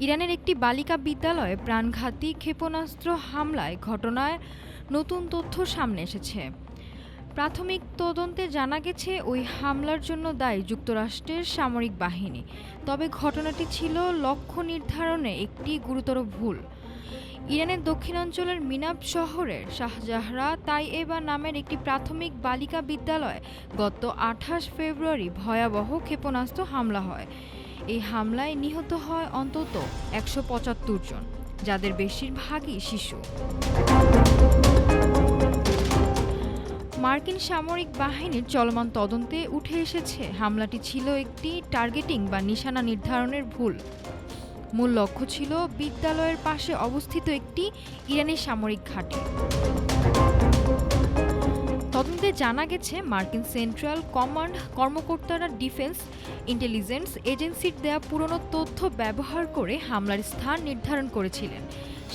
ইরানের একটি বালিকা বিদ্যালয়ে প্রাণঘাতী ক্ষেপণাস্ত্র হামলায় ঘটনায় নতুন তথ্য সামনে এসেছে। প্রাথমিক তদন্তে জানা গেছে ওই হামলার জন্য দায়ী যুক্তরাষ্ট্রের সামরিক বাহিনী। তবে ঘটনাটি ছিল লক্ষ্য নির্ধারণে একটি গুরুতর ভুল। ইরানের দক্ষিণাঞ্চলের মিনাব শহরের শাহজাহরা তাইয়েবা নামের একটি প্রাথমিক বালিকা বিদ্যালয়ে গত ২৮ ফেব্রুয়ারি ভয়াবহ ক্ষেপণাস্ত্র হামলা হয়। এই হামলায় নিহত হয় অন্তত ১৭৫ জন, যাদের বেশিরভাগই শিশু। মার্কিন সামরিক বাহিনীর চলমান তদন্তে উঠে এসেছে হামলাটি ছিল একটি টার্গেটিং বা নিশানা নির্ধারণের ভুল। মূল লক্ষ্য ছিল বিদ্যালয়ের পাশে অবস্থিত একটি ইরানি সামরিক ঘাঁটি। তদন্তে জানা গেছে মার্কিন সেন্ট্রাল কমান্ড কর্মকর্তারা ডিফেন্স ইন্টেলিজেন্স এজেন্সির দেয়া পুরনো তথ্য ব্যবহার করে হামলার স্থান নির্ধারণ করেছিলেন।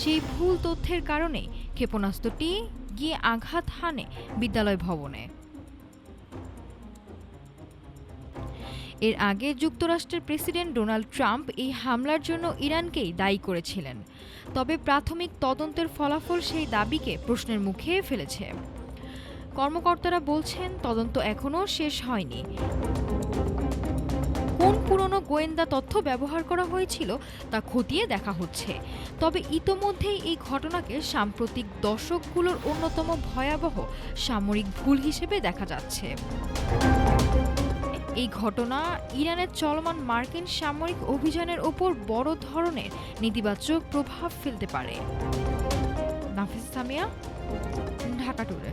সেই ভুল তথ্যের কারণেই ক্ষেপণাস্ত্রটি গিয়ে আঘাত হানে বিদ্যালয় ভবনে। এর আগে যুক্তরাষ্ট্রের প্রেসিডেন্ট ডোনাল্ড ট্রাম্প এই হামলার জন্য ইরানকেই দায়ী করেছিলেন। তবে প্রাথমিক তদন্তের ফলাফল সেই দাবিকে প্রশ্নের মুখে ফেলেছে। কর্মকর্তারা বলছেন তদন্ত এখনও শেষ হয়নি। কোন পুরনো গোয়েন্দা তথ্য ব্যবহার করা হয়েছিল তা খতিয়ে দেখা হচ্ছে। তবে ইতোমধ্যেই এই ঘটনাকে সাম্প্রতিক দশকগুলোর অন্যতম ভয়াবহ সামরিক ভুল হিসেবে দেখা যাচ্ছে। এই ঘটনা ইরানের চলমান মার্কিন সামরিক অভিযানের ওপর বড় ধরনের নেতিবাচক প্রভাব ফেলতে পারে। নাফিস সামিয়া, ঢাকা টুডে।